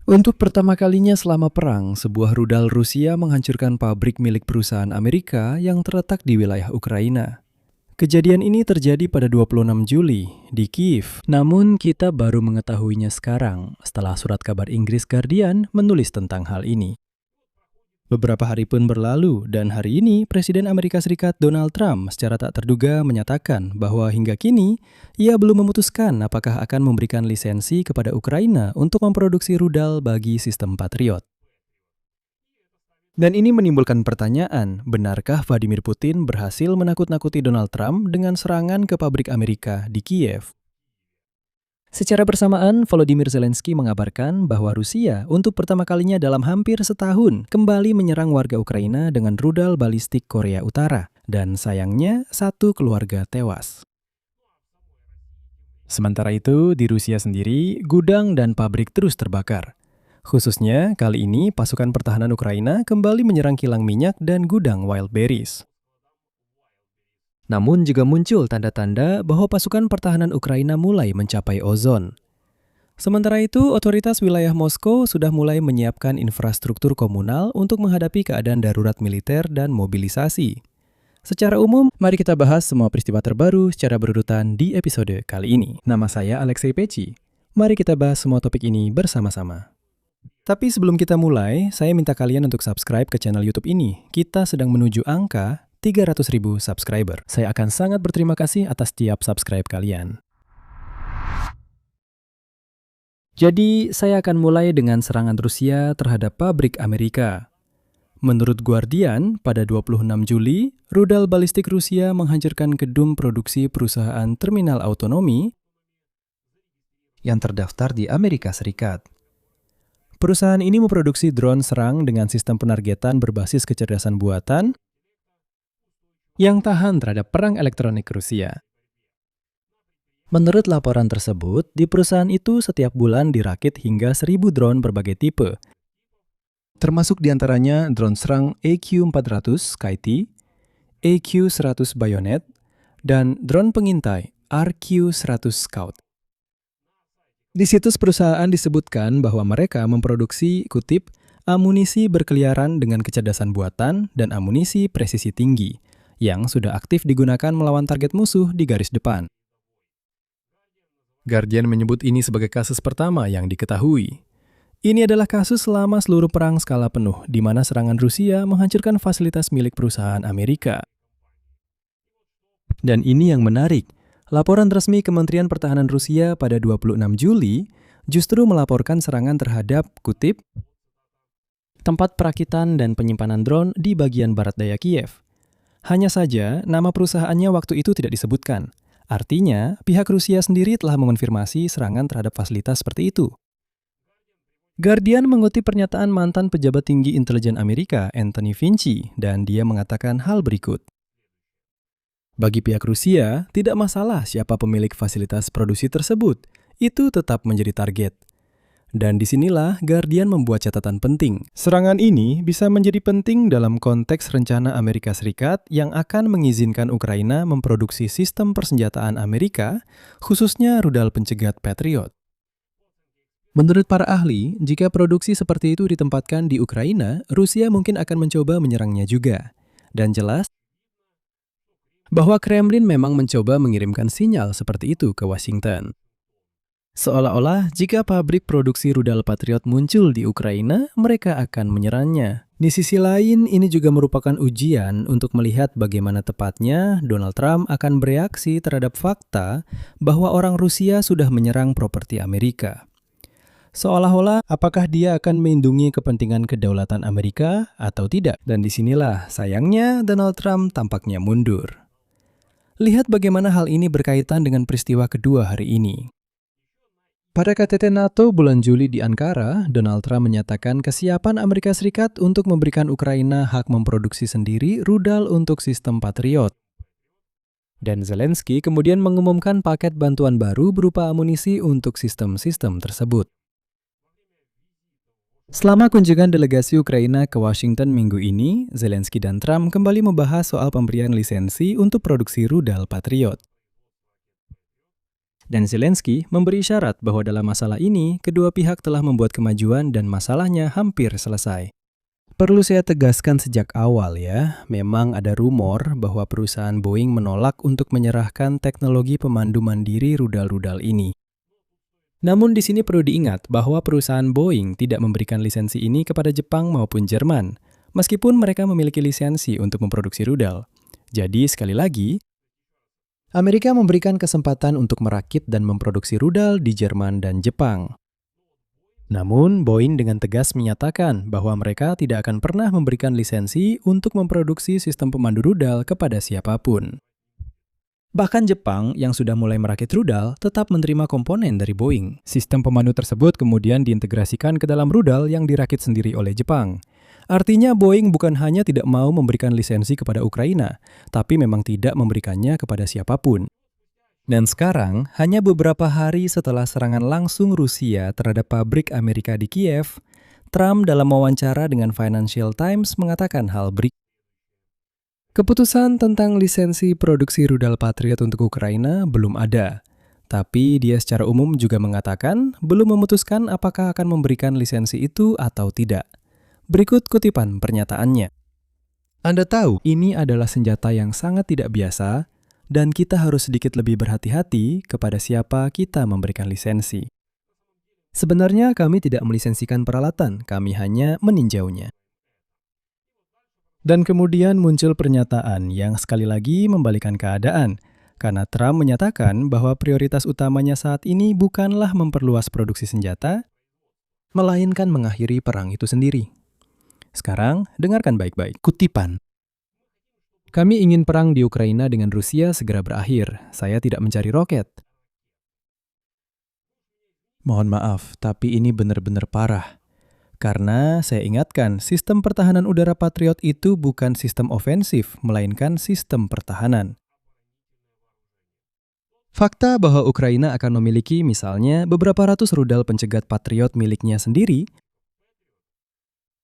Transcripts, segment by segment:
Untuk pertama kalinya selama perang, sebuah rudal Rusia menghancurkan pabrik milik perusahaan Amerika yang terletak di wilayah Ukraina. Kejadian ini terjadi pada 26 Juli di Kiev. Namun kita baru mengetahuinya sekarang setelah surat kabar Inggris Guardian menulis tentang hal ini. Beberapa hari pun berlalu dan hari ini Presiden Amerika Serikat Donald Trump secara tak terduga menyatakan bahwa hingga kini ia belum memutuskan apakah akan memberikan lisensi kepada Ukraina untuk memproduksi rudal bagi sistem Patriot. Dan ini menimbulkan pertanyaan, benarkah Vladimir Putin berhasil menakut-nakuti Donald Trump dengan serangan ke pabrik Amerika di Kiev? Secara bersamaan, Volodymyr Zelensky mengabarkan bahwa Rusia untuk pertama kalinya dalam hampir setahun kembali menyerang warga Ukraina dengan rudal balistik Korea Utara. Dan sayangnya, satu keluarga tewas. Sementara itu, di Rusia sendiri, gudang dan pabrik terus terbakar. Khususnya, kali ini pasukan pertahanan Ukraina kembali menyerang kilang minyak dan gudang Wildberries. Namun juga muncul tanda-tanda bahwa pasukan pertahanan Ukraina mulai mencapai ozon. Sementara itu, otoritas wilayah Moskow sudah mulai menyiapkan infrastruktur komunal untuk menghadapi keadaan darurat militer dan mobilisasi. Secara umum, mari kita bahas semua peristiwa terbaru secara berurutan di episode kali ini. Nama saya Alexei Peci. Mari kita bahas semua topik ini bersama-sama. Tapi sebelum kita mulai, saya minta kalian untuk subscribe ke channel YouTube ini. Kita sedang menuju angka 300.000 subscriber. Saya akan sangat berterima kasih atas tiap subscribe kalian. Jadi, saya akan mulai dengan serangan Rusia terhadap pabrik Amerika. Menurut Guardian, pada 26 Juli, rudal balistik Rusia menghancurkan gedung produksi perusahaan terminal otonomi yang terdaftar di Amerika Serikat. Perusahaan ini memproduksi drone serang dengan sistem penargetan berbasis kecerdasan buatan yang tahan terhadap perang elektronik Rusia. Menurut laporan tersebut, di perusahaan itu setiap bulan dirakit hingga 1.000 drone berbagai tipe, termasuk diantaranya drone serang AQ-400 Skytee, AQ-100 Bayonet, dan drone pengintai RQ-100 Scout. Di situs perusahaan disebutkan bahwa mereka memproduksi, kutip, amunisi berkeliaran dengan kecerdasan buatan dan amunisi presisi tinggi, yang sudah aktif digunakan melawan target musuh di garis depan. Guardian menyebut ini sebagai kasus pertama yang diketahui. Ini adalah kasus selama seluruh perang skala penuh, di mana serangan Rusia menghancurkan fasilitas milik perusahaan Amerika. Dan ini yang menarik, laporan resmi Kementerian Pertahanan Rusia pada 26 Juli justru melaporkan serangan terhadap, kutip, tempat perakitan dan penyimpanan drone di bagian barat daya Kiev. Hanya saja, nama perusahaannya waktu itu tidak disebutkan. Artinya, pihak Rusia sendiri telah mengonfirmasi serangan terhadap fasilitas seperti itu. Guardian mengutip pernyataan mantan pejabat tinggi intelijen Amerika, Anthony Fauci, dan dia mengatakan hal berikut. Bagi pihak Rusia, tidak masalah siapa pemilik fasilitas produksi tersebut, itu tetap menjadi target. Dan disinilah Guardian membuat catatan penting. Serangan ini bisa menjadi penting dalam konteks rencana Amerika Serikat yang akan mengizinkan Ukraina memproduksi sistem persenjataan Amerika, khususnya rudal pencegat Patriot. Menurut para ahli, jika produksi seperti itu ditempatkan di Ukraina, Rusia mungkin akan mencoba menyerangnya juga. Dan jelas bahwa Kremlin memang mencoba mengirimkan sinyal seperti itu ke Washington. Seolah-olah jika pabrik produksi rudal Patriot muncul di Ukraina, mereka akan menyerangnya. Di sisi lain, ini juga merupakan ujian untuk melihat bagaimana tepatnya Donald Trump akan bereaksi terhadap fakta bahwa orang Rusia sudah menyerang properti Amerika. Seolah-olah apakah dia akan melindungi kepentingan kedaulatan Amerika atau tidak? Dan disinilah sayangnya Donald Trump tampaknya mundur. Lihat bagaimana hal ini berkaitan dengan peristiwa kedua hari ini. Pada KTT NATO bulan Juli di Ankara, Donald Trump menyatakan kesiapan Amerika Serikat untuk memberikan Ukraina hak memproduksi sendiri rudal untuk sistem Patriot. Dan Zelensky kemudian mengumumkan paket bantuan baru berupa amunisi untuk sistem-sistem tersebut. Selama kunjungan delegasi Ukraina ke Washington minggu ini, Zelensky dan Trump kembali membahas soal pemberian lisensi untuk produksi rudal Patriot. Dan Zelensky memberi isyarat bahwa dalam masalah ini, kedua pihak telah membuat kemajuan dan masalahnya hampir selesai. Perlu saya tegaskan sejak awal ya, memang ada rumor bahwa perusahaan Boeing menolak untuk menyerahkan teknologi pemandu mandiri rudal-rudal ini. Namun di sini perlu diingat bahwa perusahaan Boeing tidak memberikan lisensi ini kepada Jepang maupun Jerman, meskipun mereka memiliki lisensi untuk memproduksi rudal. Jadi sekali lagi, Amerika memberikan kesempatan untuk merakit dan memproduksi rudal di Jerman dan Jepang. Namun, Boeing dengan tegas menyatakan bahwa mereka tidak akan pernah memberikan lisensi untuk memproduksi sistem pemandu rudal kepada siapapun. Bahkan Jepang yang sudah mulai merakit rudal tetap menerima komponen dari Boeing. Sistem pemandu tersebut kemudian diintegrasikan ke dalam rudal yang dirakit sendiri oleh Jepang. Artinya Boeing bukan hanya tidak mau memberikan lisensi kepada Ukraina, tapi memang tidak memberikannya kepada siapapun. Dan sekarang, hanya beberapa hari setelah serangan langsung Rusia terhadap pabrik Amerika di Kiev, Trump dalam wawancara dengan Financial Times mengatakan hal berikut. Keputusan tentang lisensi produksi rudal Patriot untuk Ukraina belum ada. Tapi dia secara umum juga mengatakan belum memutuskan apakah akan memberikan lisensi itu atau tidak. Berikut kutipan pernyataannya. Anda tahu, ini adalah senjata yang sangat tidak biasa, dan kita harus sedikit lebih berhati-hati kepada siapa kita memberikan lisensi. Sebenarnya kami tidak melisensikan peralatan, kami hanya meninjaunya. Dan kemudian muncul pernyataan yang sekali lagi membalikan keadaan, karena Trump menyatakan bahwa prioritas utamanya saat ini bukanlah memperluas produksi senjata, melainkan mengakhiri perang itu sendiri. Sekarang, dengarkan baik-baik. Kutipan. Kami ingin perang di Ukraina dengan Rusia segera berakhir. Saya tidak mencari roket. Mohon maaf, tapi ini benar-benar parah. Karena saya ingatkan, sistem pertahanan udara Patriot itu bukan sistem ofensif, melainkan sistem pertahanan. Fakta bahwa Ukraina akan memiliki misalnya beberapa ratus rudal pencegat Patriot miliknya sendiri,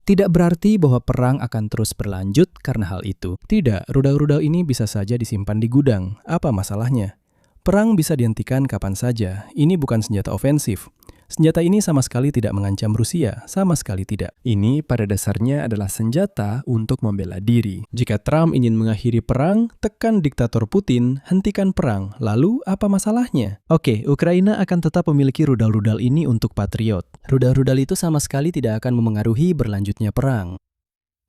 tidak berarti bahwa perang akan terus berlanjut karena hal itu. Tidak, rudal-rudal ini bisa saja disimpan di gudang. Apa masalahnya? Perang bisa dihentikan kapan saja. Ini bukan senjata ofensif. Senjata ini sama sekali tidak mengancam Rusia, sama sekali tidak. Ini pada dasarnya adalah senjata untuk membela diri. Jika Trump ingin mengakhiri perang, tekan diktator Putin, hentikan perang. Lalu apa masalahnya? Oke, Ukraina akan tetap memiliki rudal-rudal ini untuk Patriot. Rudal-rudal itu sama sekali tidak akan memengaruhi berlanjutnya perang.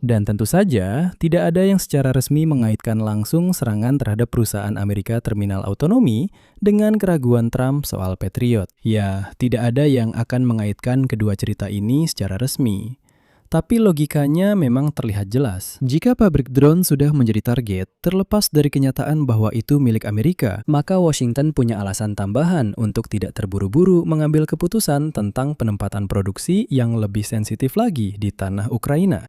Dan tentu saja, tidak ada yang secara resmi mengaitkan langsung serangan terhadap perusahaan Amerika Terminal Autonomi dengan keraguan Trump soal Patriot. Ya, tidak ada yang akan mengaitkan kedua cerita ini secara resmi. Tapi logikanya memang terlihat jelas. Jika pabrik drone sudah menjadi target, terlepas dari kenyataan bahwa itu milik Amerika, maka Washington punya alasan tambahan untuk tidak terburu-buru mengambil keputusan tentang penempatan produksi yang lebih sensitif lagi di tanah Ukraina.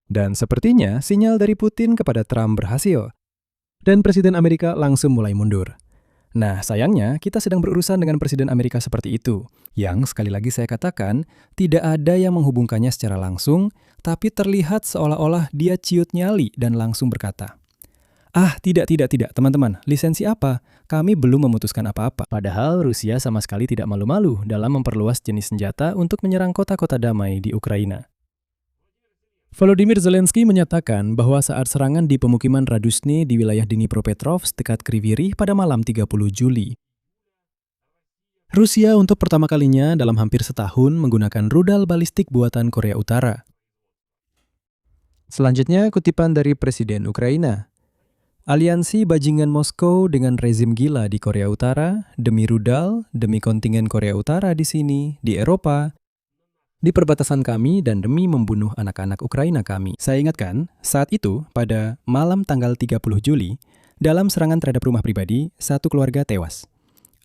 Dan sepertinya sinyal dari Putin kepada Trump berhasil. Dan Presiden Amerika langsung mulai mundur. Nah, sayangnya kita sedang berurusan dengan Presiden Amerika seperti itu. Yang sekali lagi saya katakan, tidak ada yang menghubungkannya secara langsung, tapi terlihat seolah-olah dia ciut nyali dan langsung berkata, tidak, teman-teman, lisensi apa? Kami belum memutuskan apa-apa. Padahal Rusia sama sekali tidak malu-malu dalam memperluas jenis senjata untuk menyerang kota-kota damai di Ukraina. Volodymyr Zelensky menyatakan bahwa saat serangan di pemukiman Radusny di wilayah Dnipropetrovsk dekat Kryvyi Rih pada malam 30 Juli. Rusia untuk pertama kalinya dalam hampir setahun menggunakan rudal balistik buatan Korea Utara. Selanjutnya kutipan dari Presiden Ukraina. Aliansi bajingan Moskow dengan rezim gila di Korea Utara, demi rudal, demi kontingen Korea Utara di sini, di Eropa, di perbatasan kami dan demi membunuh anak-anak Ukraina kami. Saya ingatkan, saat itu pada malam tanggal 30 Juli, dalam serangan terhadap rumah pribadi, satu keluarga tewas.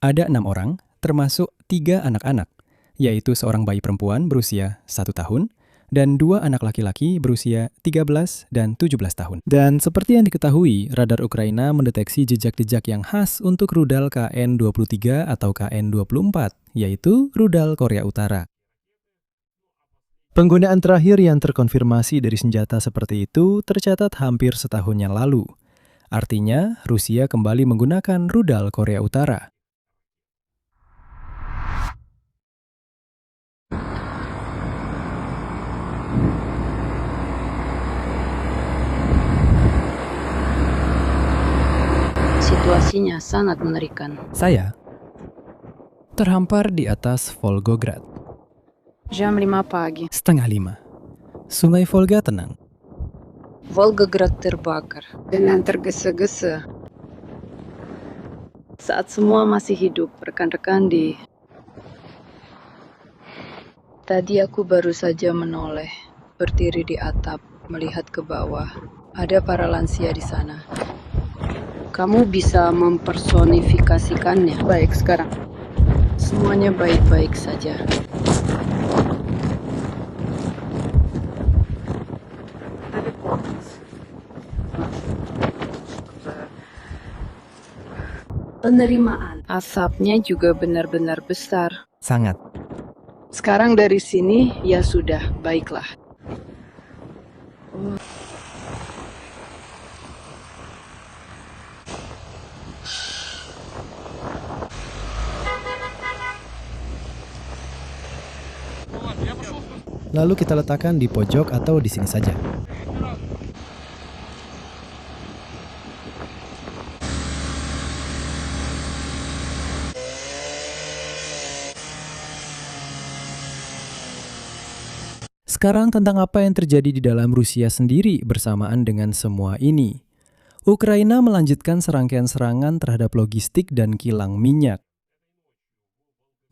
Ada 6 orang, termasuk 3 anak-anak, yaitu seorang bayi perempuan berusia 1 tahun, dan 2 anak laki-laki berusia 13 dan 17 tahun. Dan seperti yang diketahui, radar Ukraina mendeteksi jejak-jejak yang khas untuk rudal KN-23 atau KN-24, yaitu rudal Korea Utara. Penggunaan terakhir yang terkonfirmasi dari senjata seperti itu tercatat hampir setahun yang lalu. Artinya, Rusia kembali menggunakan rudal Korea Utara. Situasinya sangat mengerikan. Saya terhampar di atas Volgograd. Jam 5 pagi. Setengah 5. Sungai Volga tenang. Volgograd terbakar dengan tergesa-gesa. Saat semua masih hidup, rekan-rekan di... Tadi aku baru saja menoleh, berdiri di atap, melihat ke bawah. Ada para lansia di sana. Kamu bisa mempersonifikasikannya. Baik, sekarang. Semuanya baik-baik saja. Penerimaan. Asapnya juga benar-benar besar. Sangat. Sekarang dari sini, ya sudah, baiklah. Lalu kita letakkan di pojok atau di sini saja. Sekarang tentang apa yang terjadi di dalam Rusia sendiri bersamaan dengan semua ini. Ukraina melanjutkan serangkaian serangan terhadap logistik dan kilang minyak.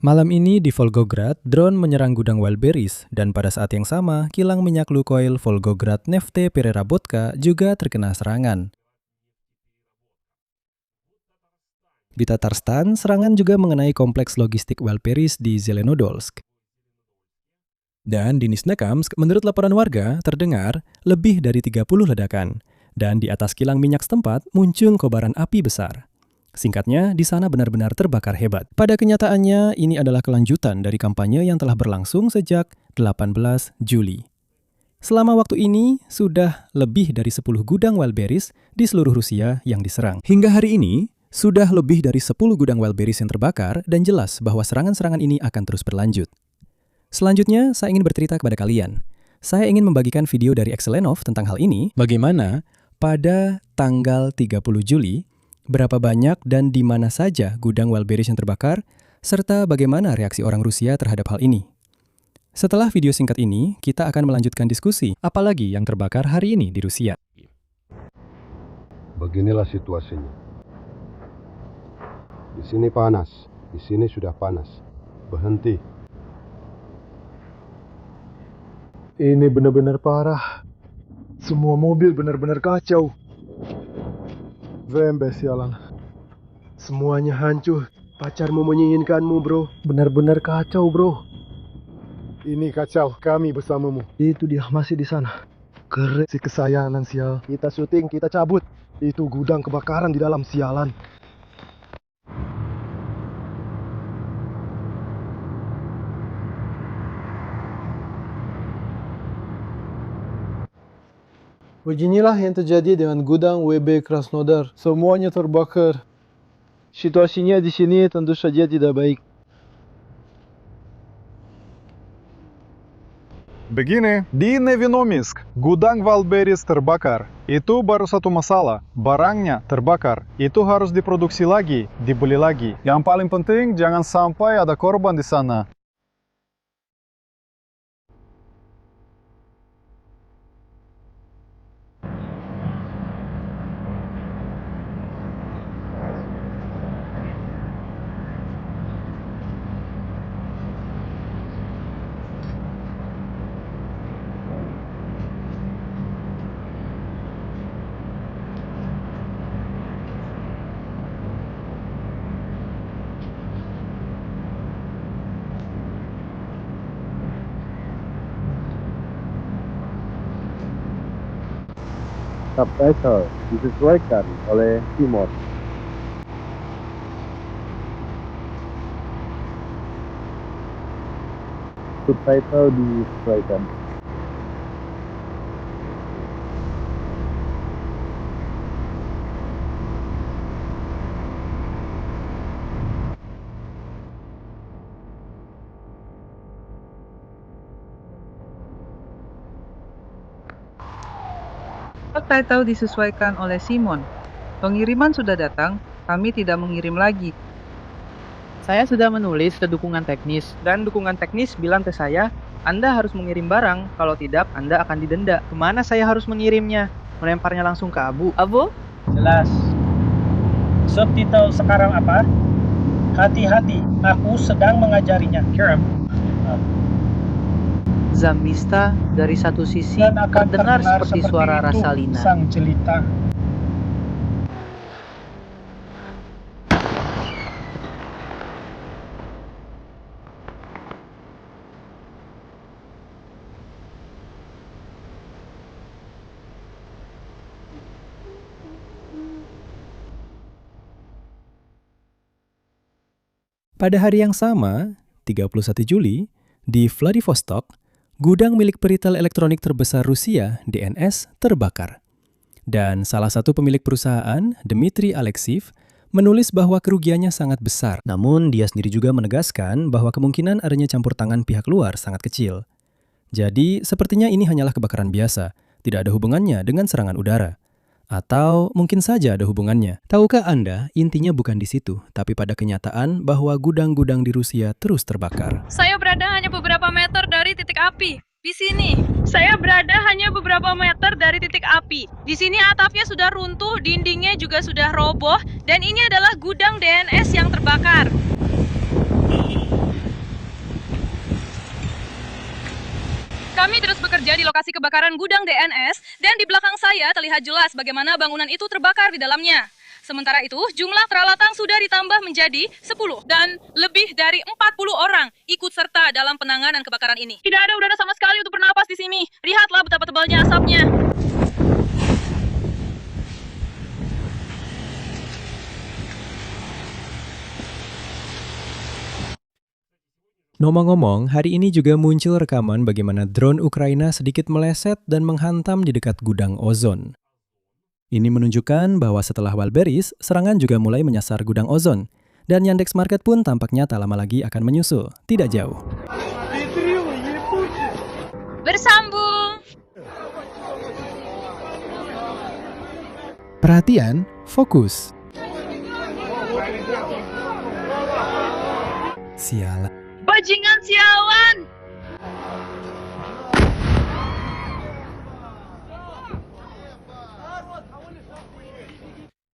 Malam ini di Volgograd, drone menyerang gudang Wildberries, dan pada saat yang sama, kilang minyak Lukoil Volgograd Nefte Pererabotka juga terkena serangan. Di Tatarstan, serangan juga mengenai kompleks logistik Wildberries di Zelenodolsk. Dan di Nizhnekamsk, menurut laporan warga, terdengar lebih dari 30 ledakan. Dan di atas kilang minyak setempat muncul kobaran api besar. Singkatnya, di sana benar-benar terbakar hebat. Pada kenyataannya, ini adalah kelanjutan dari kampanye yang telah berlangsung sejak 18 Juli. Selama waktu ini, sudah lebih dari 10 gudang Wildberries di seluruh Rusia yang diserang. Hingga hari ini, sudah lebih dari 10 gudang Wildberries yang terbakar dan jelas bahwa serangan-serangan ini akan terus berlanjut. Selanjutnya, saya ingin bercerita kepada kalian. Saya ingin membagikan video dari Excelenov tentang hal ini, bagaimana pada tanggal 30 Juli, berapa banyak dan di mana saja gudang Wildberries yang terbakar, serta bagaimana reaksi orang Rusia terhadap hal ini. Setelah video singkat ini, kita akan melanjutkan diskusi, apalagi yang terbakar hari ini di Rusia. Beginilah situasinya. Di sini panas, di sini sudah panas. Berhenti. Ini benar-benar parah. Semua mobil benar-benar kacau. Vembe sialan. Semuanya hancur. Pacarmu menginginkanmu, bro. Benar-benar kacau, bro. Ini kacau, kami bersamamu. Itu dia masih di sana. Keren si kesayangan sial. Kita syuting, kita cabut. Itu gudang kebakaran di dalam sialan. Beginilah yang terjadi dengan gudang WB Krasnodar. Semuanya terbakar. Situasinya di sini tentu saja tidak baik. Begini, di Nevinomisk, gudang Wildberries terbakar. Itu baru satu masalah, barangnya terbakar. Itu harus diproduksi lagi, dibeli lagi. Yang paling penting, jangan sampai ada korban di sana. Subtitle disesuaikan oleh Simon. Subtitle disesuaikan. Subtitle disesuaikan oleh Simon. Pengiriman sudah datang, kami tidak mengirim lagi. Saya sudah menulis ke dukungan teknis, dan dukungan teknis bilang ke saya, Anda harus mengirim barang, kalau tidak Anda akan didenda. Kemana saya harus mengirimnya? Melemparnya langsung ke Abu? Abu? Jelas. Subtitle sekarang apa? Hati-hati, aku sedang mengajarinya. Kirim. Zamista dari satu sisi Dan akan terdengar seperti suara itu Rasalina. sang jelita. Pada hari yang sama, 31 Juli, di Vladivostok, gudang milik peritel elektronik terbesar Rusia, DNS, terbakar. Dan salah satu pemilik perusahaan, Dmitry Alexeyev, menulis bahwa kerugiannya sangat besar. Namun, dia sendiri juga menegaskan bahwa kemungkinan adanya campur tangan pihak luar sangat kecil. Jadi, sepertinya ini hanyalah kebakaran biasa, tidak ada hubungannya dengan serangan udara. Atau mungkin saja ada hubungannya. Tahukah Anda, intinya bukan di situ, tapi pada kenyataan bahwa gudang-gudang di Rusia terus terbakar. Saya berada hanya beberapa meter dari titik api. Di sini. Saya berada hanya beberapa meter dari titik api. Di sini atapnya sudah runtuh, dindingnya juga sudah roboh, dan ini adalah gudang DNS yang terbakar. Kami terus bekerja di lokasi kebakaran gudang DNS, dan di belakang saya terlihat jelas bagaimana bangunan itu terbakar di dalamnya. Sementara itu, jumlah peralatan sudah ditambah menjadi 10, dan lebih dari 40 orang ikut serta dalam penanganan kebakaran ini. Tidak ada udara sama sekali untuk bernapas di sini. Lihatlah betapa tebalnya asapnya. Ngomong-ngomong, hari ini juga muncul rekaman bagaimana drone Ukraina sedikit meleset dan menghantam di dekat gudang ozon. Ini menunjukkan bahwa setelah Walberis, serangan juga mulai menyasar gudang ozon. Dan Yandex Market pun tampaknya tak lama lagi akan menyusul, tidak jauh. Bersambung. Perhatian, fokus. Sialan. Bajingan sialan!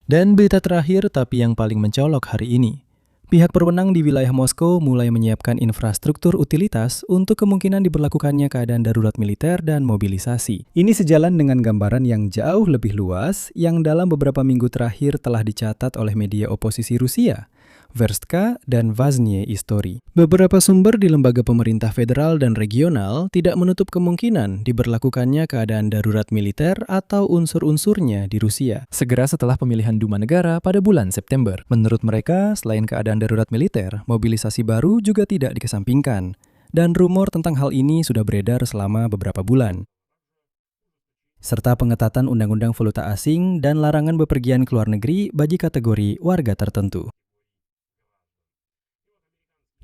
Dan berita terakhir tapi yang paling mencolok hari ini. Pihak berwenang di wilayah Moskow mulai menyiapkan infrastruktur utilitas untuk kemungkinan diberlakukannya keadaan darurat militer dan mobilisasi. Ini sejalan dengan gambaran yang jauh lebih luas yang dalam beberapa minggu terakhir telah dicatat oleh media oposisi Rusia, Verstka dan Vaznie Istory. Beberapa sumber di lembaga pemerintah federal dan regional tidak menutup kemungkinan diberlakukannya keadaan darurat militer atau unsur-unsurnya di Rusia segera setelah pemilihan Duma Negara pada bulan September. Menurut mereka, selain keadaan darurat militer, mobilisasi baru juga tidak dikesampingkan. Dan rumor tentang hal ini sudah beredar selama beberapa bulan. Serta pengetatan undang-undang valuta asing dan larangan bepergian ke luar negeri bagi kategori warga tertentu.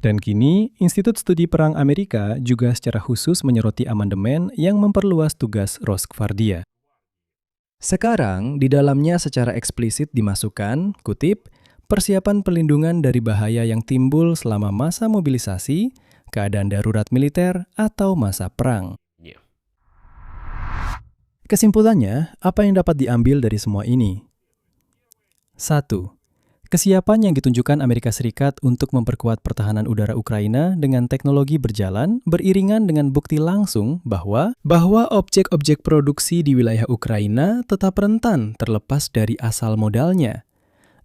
Dan kini, Institut Studi Perang Amerika juga secara khusus menyoroti amandemen yang memperluas tugas Rosgvardia. Sekarang, di dalamnya secara eksplisit dimasukkan, kutip, persiapan pelindungan dari bahaya yang timbul selama masa mobilisasi, keadaan darurat militer, atau masa perang. Kesimpulannya, apa yang dapat diambil dari semua ini? 1. Kesiapan yang ditunjukkan Amerika Serikat untuk memperkuat pertahanan udara Ukraina dengan teknologi berjalan beriringan dengan bukti langsung bahwa objek-objek produksi di wilayah Ukraina tetap rentan terlepas dari asal modalnya.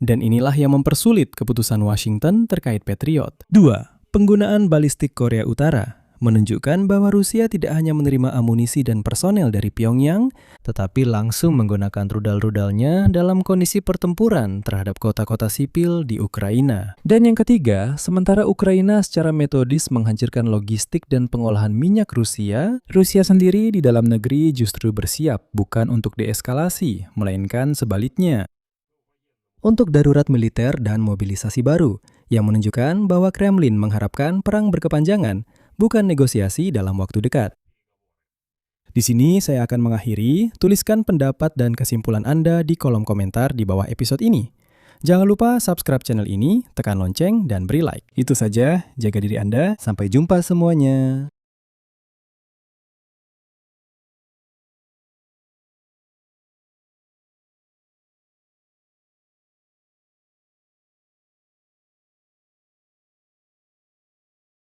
Dan inilah yang mempersulit keputusan Washington terkait Patriot. 2. Penggunaan balistik Korea Utara menunjukkan bahwa Rusia tidak hanya menerima amunisi dan personel dari Pyongyang, tetapi langsung menggunakan rudal-rudalnya dalam kondisi pertempuran terhadap kota-kota sipil di Ukraina. Dan yang ketiga, sementara Ukraina secara metodis menghancurkan logistik dan pengolahan minyak Rusia, Rusia sendiri di dalam negeri justru bersiap bukan untuk deeskalasi, melainkan sebaliknya. Untuk darurat militer dan mobilisasi baru, yang menunjukkan bahwa Kremlin mengharapkan perang berkepanjangan, bukan negosiasi dalam waktu dekat. Di sini saya akan mengakhiri, tuliskan pendapat dan kesimpulan Anda di kolom komentar di bawah episode ini. Jangan lupa subscribe channel ini, tekan lonceng, dan beri like. Itu saja, jaga diri Anda. Sampai jumpa semuanya.